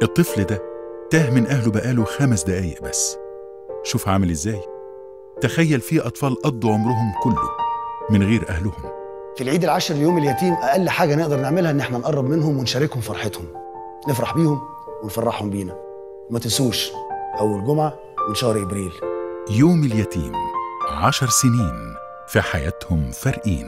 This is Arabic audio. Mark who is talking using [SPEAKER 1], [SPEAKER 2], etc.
[SPEAKER 1] الطفل ده تاه من أهله بقاله 5 دقايق بس. شوف عامل إزاي. تخيل في أطفال قضوا عمرهم كله من غير أهلهم.
[SPEAKER 2] في العيد العاشر ليوم اليتيم أقل حاجة نقدر نعملها إن احنا نقرب منهم ونشاركهم فرحتهم، نفرح بيهم ونفرحهم بينا. وما تنسوش أول جمعة من شهر إبريل
[SPEAKER 1] يوم اليتيم. 10 سنين في حياتهم فارقين.